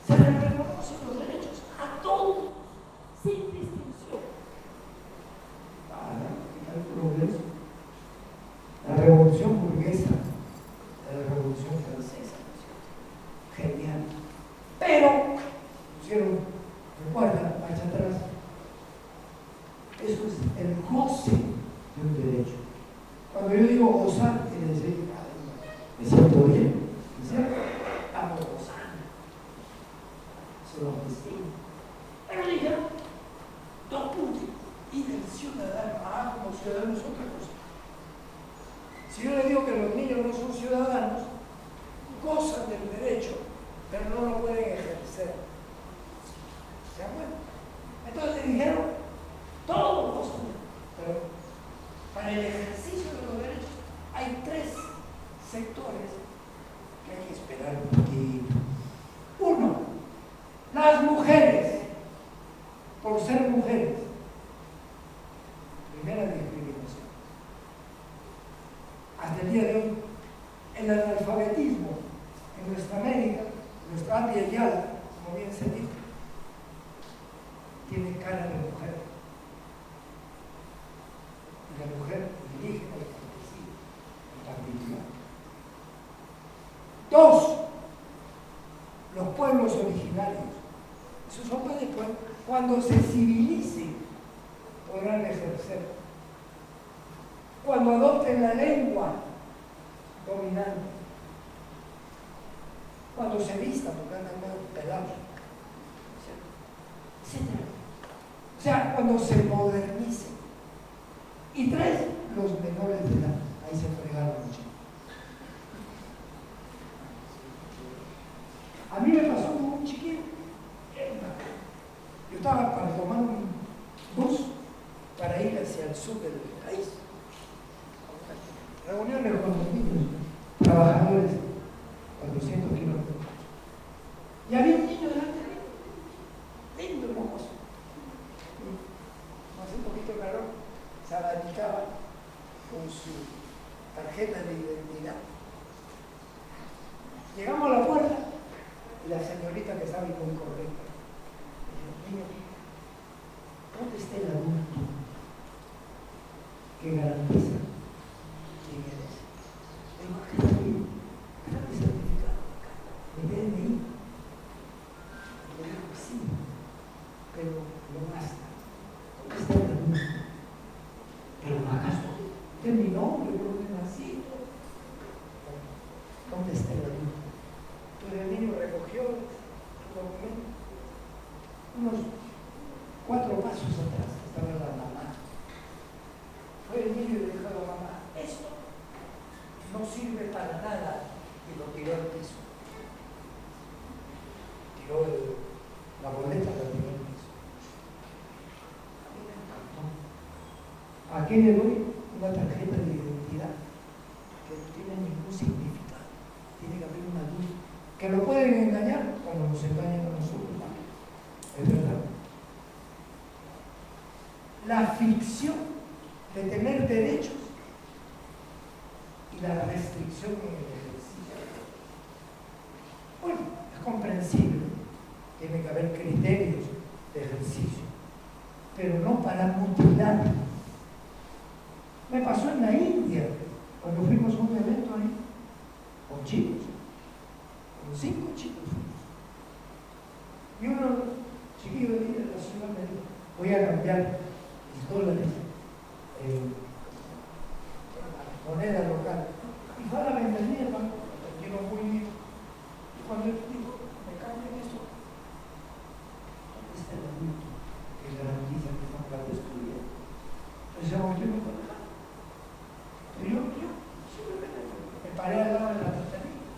Se les reconocen los derechos a todos, sin distinción. El progreso. La revolución burguesa, la revolución francesa, genial. Pero, pusieron, recuerda, marcha atrás, eso es el goce de un derecho. Cuando yo digo gozar, quiere decir, me siento bien, ¿cierto? Estamos gozando. Eso es lo que sí. Pero dijeron, dos puntos. Y del ciudadano, como ciudadano es otra cosa. Si yo le digo que los niños no son ciudadanos, gozan del derecho, pero no lo pueden ejercer. ¿Se acuerdan? Entonces dijeron, todos gozan, pero para el ejercicio de los derechos hay tres sectores que hay que esperar un poquito. Uno, las mujeres, por ser mujeres. Primera discriminación. Hasta el día de hoy, el analfabetismo en nuestra América, nuestra amplia Yala, como bien se dice, tiene cara de mujer. Y la mujer dirige al campesino, al particular. Dos, los pueblos originarios. Esos son para después, cuando se civilicen, podrán ejercer. Cuando adopten la lengua dominante. Cuando se vistan, porque andan medio pelados. Etc. O sea, cuando se modernicen. Y tres, los menores de edad. Ahí se fregaron mucho. A mí me pasó con un chiquillo. Yo estaba para tomar un bus para ir hacia el sur del país. Reuniones con los niños, trabajadores, 400 kilómetros. Y había un niño delante de mí, lindo, hermoso. Hace un poquito de calor, se abanicaba con su tarjeta de identidad. Llegamos a la puerta y la señorita que estaba muy correcta dijo, niño, ¿dónde está el adulto que garantiza quién eres? Le digo, ¿qué está bien? ¿Está mi certificado acá? ¿Mi DNI? Le digo, sí, pero no basta. ¿Dónde está el adulto? Pero acaso, ¿usted es mi nombre? ¿Por dónde nací? ¿Dónde está el adulto? Entonces el niño recogió su documento. Unos 4 pasos atrás estaba la mamá. Fue el niño y le dijo a la mamá, esto no sirve para nada, y lo tiró al piso. Tiró la boleta, la tiró al piso. A mí me encantó. ¿A qué le doy? Una tarjeta de identidad que no tiene ningún significado. Tiene que haber una luz. Que lo pueden engañar como nos engañan a nosotros. Es verdad. La ficción de tener derechos y la restricción en el ejercicio. Bueno, es comprensible. Tiene que haber criterios de ejercicio, pero no para mutilar. Me pasó en la India, cuando fuimos a un evento ahí, con chicos, con 5 chicos. Y uno, chiquillo de la ciudad, me dijo, voy a cambiar mis dólares en moneda local. Y fue a la ventanilla, llegó muy bien. Y cuando él dijo, me cambian esto, ¿dónde está el adulto que garantiza que no va a destruir? Entonces yo no puedo dejar. Yo simplemente me paré al lado de la ventanilla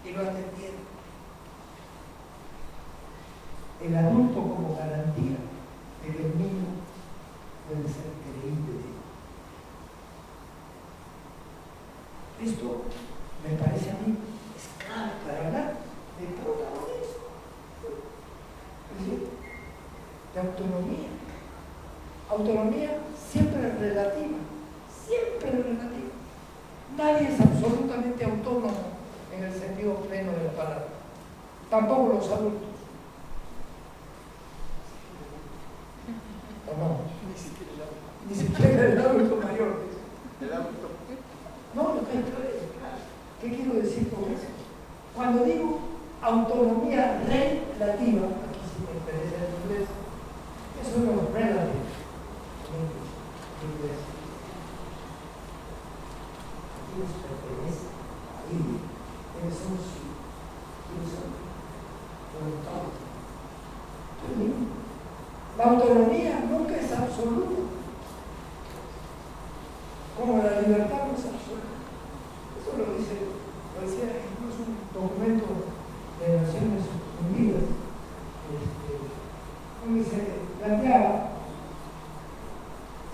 y lo atendieron. El adulto como garantía de que el niño puede ser creíble. Esto me parece a mí es clave para hablar de protagonismo, es decir, de autonomía. Autonomía siempre es relativa, siempre es relativa. Nadie es absolutamente autónomo en el sentido pleno de la palabra, tampoco los adultos. No, ni siquiera el adulto mayor. El adulto. No, lo que es claro. ¿Qué quiero decir con eso? Cuando digo autonomía relativa, aquí sí me interesa el inglés, eso es lo relative en inglés. Aquí nos pertenece a ellos. Ellos son voluntarios. La autonomía nunca es absoluta, como la libertad no es absoluta. Eso lo decía incluso un documento de Naciones Unidas, donde se planteaba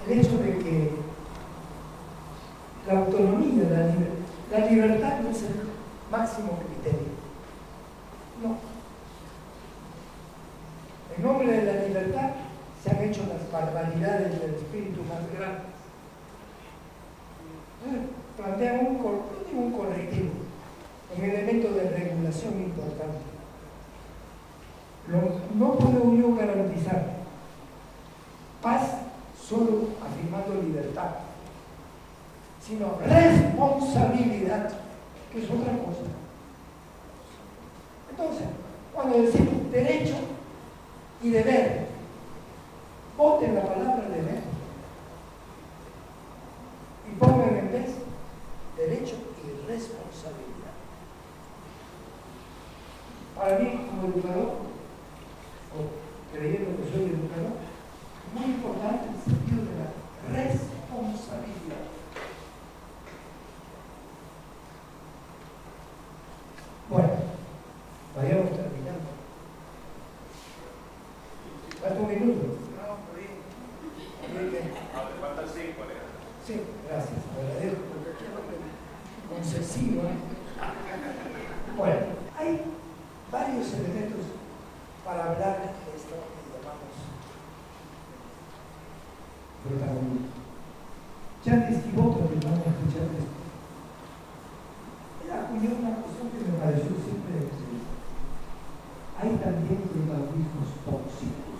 el hecho de que la autonomía, la libertad no es el máximo criterio. No. En nombre de la libertad se han hecho las barbaridades del espíritu más grande. Plantean un correctivo, un elemento de regulación importante. No puedo yo garantizar paz solo afirmando libertad, sino responsabilidad, que es otra cosa. Entonces, cuando decimos derecho y deber, voten la palabra deber y pongan en vez derecho y responsabilidad. Para mí, como educador, o creyendo que soy educador, es muy importante el sentido de la responsabilidad. Bueno, vayamos terminando. ¿Falta un minuto? No, por ahí. Te faltan 5, Alejandro. Sí, gracias, agradezco, porque aquí es concesivo. Bueno, hay varios elementos para hablar de esto que llamamos protagonismo. Ya Esquivoto, que van a escuchar esto, él acudió una cuestión que me pareció siempre excelente. Hay también protagonismos tóxicos.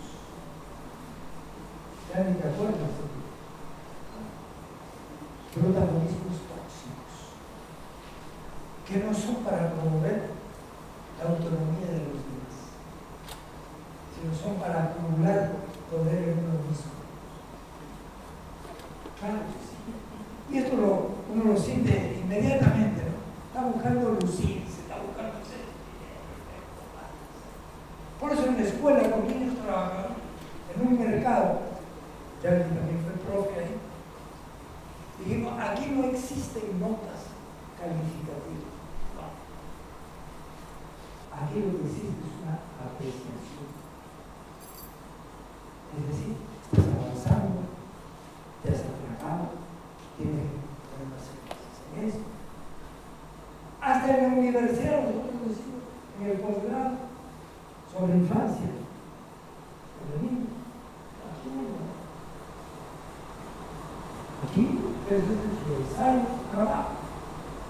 Ya ni te acuerdas de ti. Protagonismos tóxicos que no son para promover la autonomía de los demás, sino son para acumular poder en uno mismo. Claro que sí. Y esto uno lo siente inmediatamente, ¿no? Está buscando lucirse, está buscando ser. Por eso en la escuela, con niños trabajan en un mercado, ya que también fue profe ahí, dijimos, aquí no existen notas calificativas. No. aquello que existe es una apreciación. Es decir, estás avanzando, te has atracado, tienes problemas en eso. Hasta en la universidad, nosotros decimos, en el posgrado, sobre infancia, sobre niños. Aquí, es el ensayo, trabajo.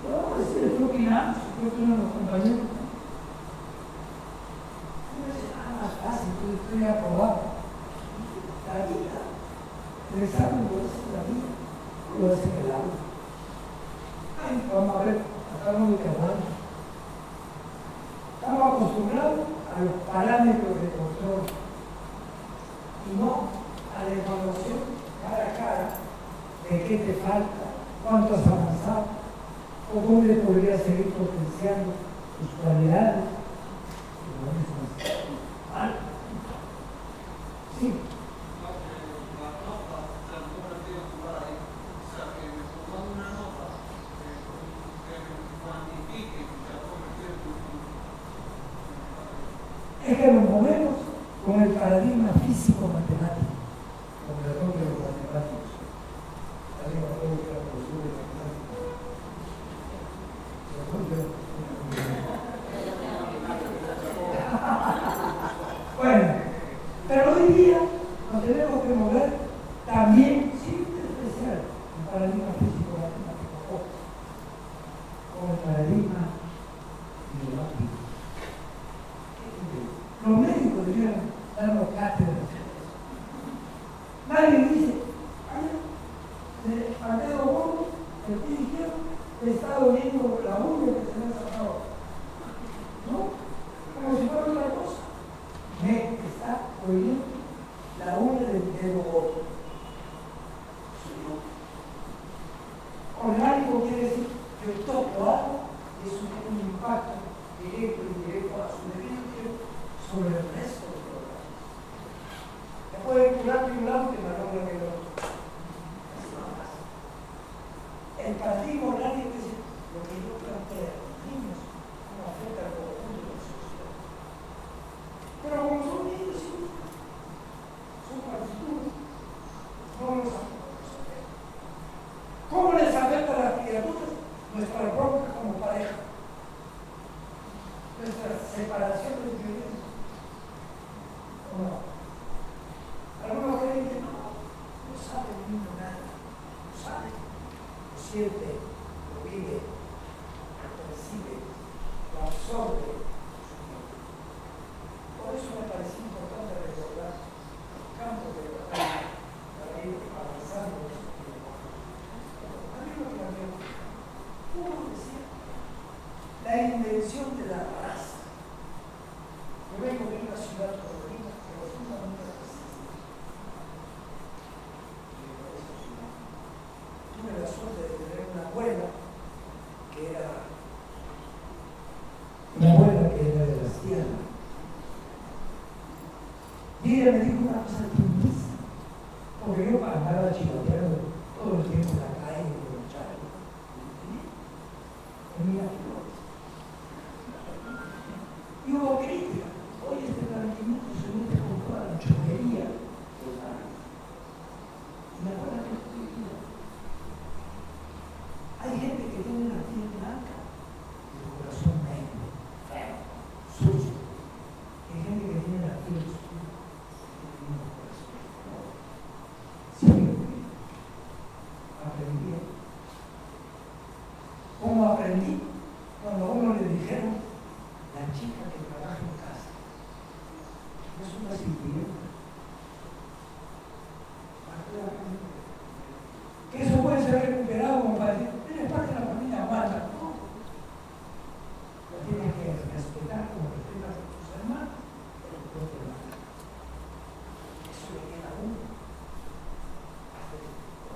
Yo voy a decir, ¿qué opinamos? ¿Qué opinan los compañeros? Más fácil, yo estoy aprobado. La vida, el examen lo hace la vida, lo hace el aula. Ay, vamos a ver, acá no me quedamos. Estamos acostumbrados a los parámetros de control y no a la evaluación cara a cara de qué te falta, cuánto has avanzado o dónde podrías seguir potenciando tus cualidades. Sí. Es que nos movemos con el paradigma físico-matemático, con el error de los matemáticos. Bueno, pero hoy día nos tenemos que mover también, sin especial, el paradigma físico-matemático, con el paradigma biológico. Los médicos debieran darnos cátedras. Nadie dice, al dedo gordo, el pie izquierdo, le está doliendo la uña que se me ha sacado. ¿No? Como si fuera otra cosa. Me está doliendo la uña del dedo gordo. Orgánico quiere decir que yo toco algo y eso tiene un impacto directo e indirecto a su debido tiempo sobre el resto del organismo. Se puede curar de un lado que no lo que el otro. El paradigma orgánico es lo que yo planteo a los niños como afecta al conjunto de la sociedad. Pero como son niños, sí, son partituras, no los afecta. ¿Cómo les afecta a las criaturas? Nuestra bronca como pareja, nuestra separación de violencia. ¿O no? Algunos creen que no sabe el niño nada, no sabe, lo siente, lo vive, lo percibe, lo absorbe. Por eso me parece importante recordar los campos de batalla para ir avanzando. A mí lo planteó, uno decía, la invención de la raza. Yo vengo de una ciudad colorida, profundamente racista. Tuve la suerte de tener una abuela que era de la sierra. Y ella me dijo una cosa lindísima, porque yo andaba chivateando todo el tiempo en la calle, en los charcos. Tenía flores. Y hubo crítica. Oye, este blanquimiento se mete con toda la choquería. Y me acuerdo que hay gente que tiene la piel blanca y el corazón negro, feo, sucio. Hay gente que tiene la piel oscura y tiene el corazón negro. Sí, aprendí. ¿Cómo aprendí? Cuando a uno le dijeron, la chica que trabaja en casa es una sirvienta. Que eso puede ser recuperado como para decir, eres parte de la familia humana. No. Lo tienes que respetar como respetas a tus hermanos, pero tu propio hermano. Eso le queda a uno.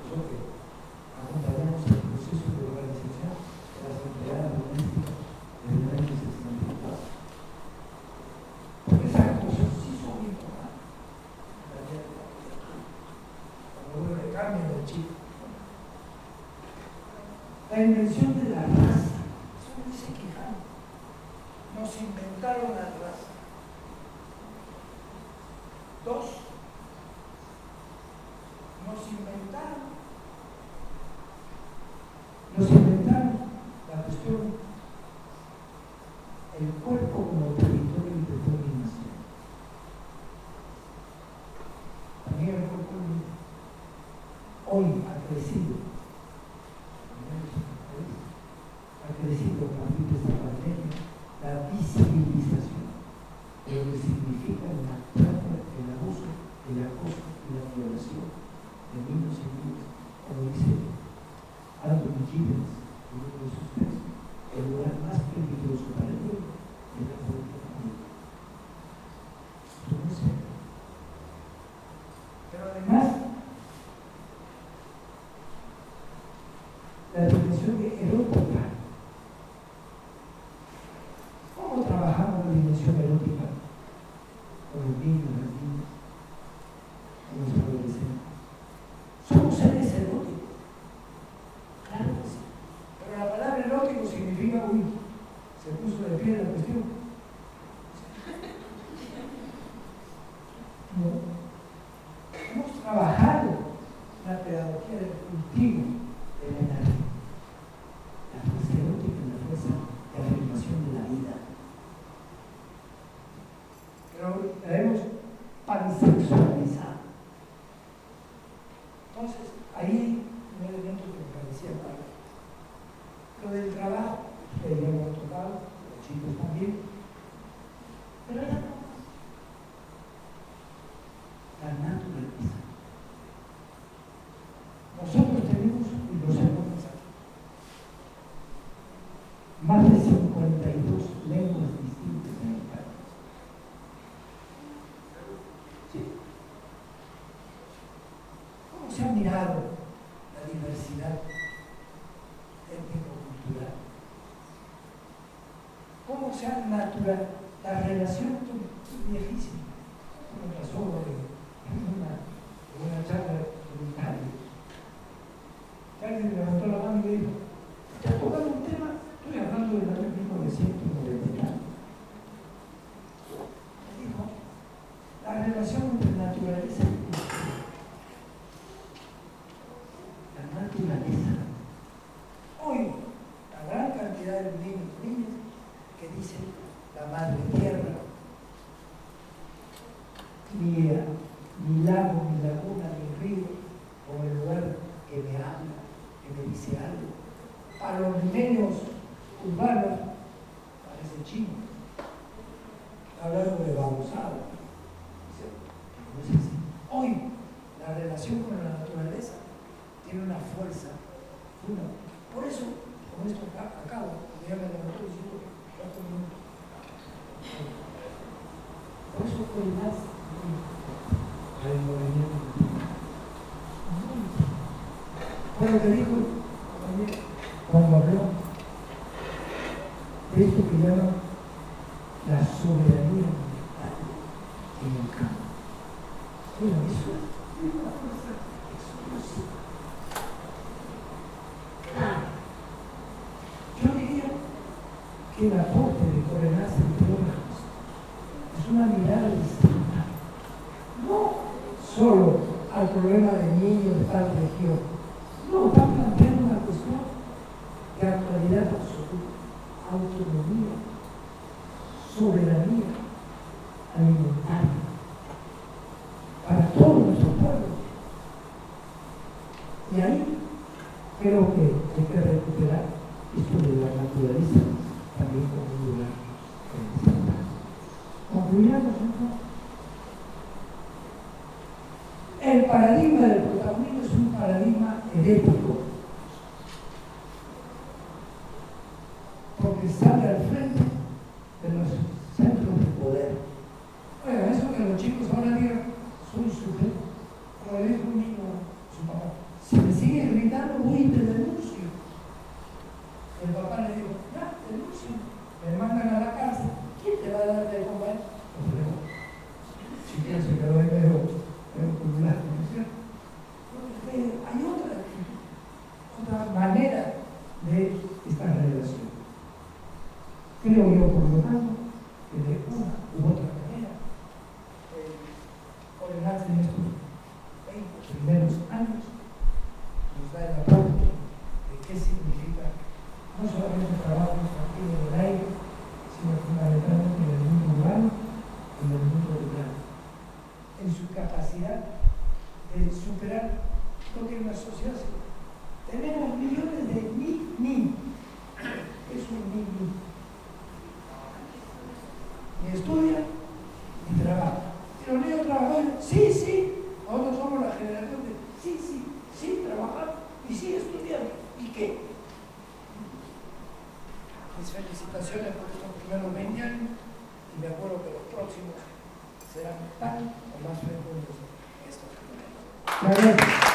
Nosotros acompañamos el proceso de organización de las entidades domésticas desde el año 64. Porque esas cosas sí son importantes. Cuando uno le cambia el chip. La invención de la raza, eso dice Quijano. nos inventaron la raza. 2, nos inventaron la cuestión, el cuerpo como territorio de determinación. También el cuerpo hoy ha crecido a partir de esta pandemia la visibilización de lo que significa la trata, el abuso, el acoso y la violación de niños y niñas, como dice Anthony Giddens en uno de sus textos, el lugar más peligroso para el niño es la propia familia. Esto no es cierto. Pero además, la dimensión erótica. ¿Cómo trabajamos la dimensión erótica con los niños, las niñas, con los adolescentes? Somos seres eróticos. Claro que sí. Pero la palabra erótico significa, uy, se puso de pie la cuestión. No. Hemos trabajado la pedagogía del cultivo de la energía. La fuerza erótica es la fuerza de afirmación de la vida. Pero la hemos pansexualizado. Entonces, ahí hay un elemento que me parecía claro. Lo del trabajo, que ya lo han tocado, los chicos también. Pero ya no. La naturaleza. Nosotros tenemos, y lo sabemos aquí, más de 52 lenguas distintas en el país. ¿Sí? ¿Cómo se ha mirado la diversidad étnico-cultural? ¿Cómo se ha naturalizado la relación viejísima? Me pasó en una charla voluntaria. Alguien me levantó la mano y me dijo, ¿te has tocado un tema? Estoy hablando del año 1990. Me dijo, la relación entre naturaleza y cultura. La naturaleza. Hoy, la gran cantidad de niños y niñas que dicen la madre tierra, ni lago, ni laguna, ni río, como el lugar que me habla, que me dice algo. Para los niños urbanos parece chino. Hablando de babosado. No es así. Hoy la relación con la naturaleza tiene una fuerza fundamental. Por eso, con esto acabo, ya me levantó diciendo 4 minutos. Por eso fue más al movimiento. Fue lo que dijo cuando habló de esto que llama la soberanía mental en el campo. Bueno, eso es una fuerza explosiva. Yo diría que el aporte de Corenas y Teólogos es una mirada distinta, no solo al problema de niños de tal región, no, están planteando una cuestión de actualidad absoluta, autonomía, soberanía alimentaria para todo nuestro pueblo. Y ahí creo que hay que recuperar esto de la naturaleza también como un lugar central. Concluyamos entonces. El paradigma del protagonismo es un paradigma herético, porque sale al frente de los centros de poder. Oiga, eso que los chicos ahora digan, soy sujeto, como le dijo un niño a su papá, si me sigue gritando, voy y te denuncio. El papá le dijo, ya, denuncio, me mandan a la cárcel, ¿quién te va a dar de comer? Si pienso que lo he medio popular, ¿no es cierto? Hay otra manera de esta relación. Creo yo, por lo tanto, que de una u otra manera, Orenats en estos 20 primeros años nos da el aporte de qué significa no solamente el trabajo infantil en el aire, sino fundamentalmente en el mundo urbano y en el mundo rural, en su capacidad de superar lo que en la sociedad tenemos millones de ni. Es un ni. Ni estudia, ni trabaja. Si los niños trabajan, sí. Nosotros somos la generación de sí, trabajar y sí, estudiar. ¿Y qué? Mis felicitaciones por estos primeros 20 años y me acuerdo que los próximos serán tan o más frecuentes estos primeros.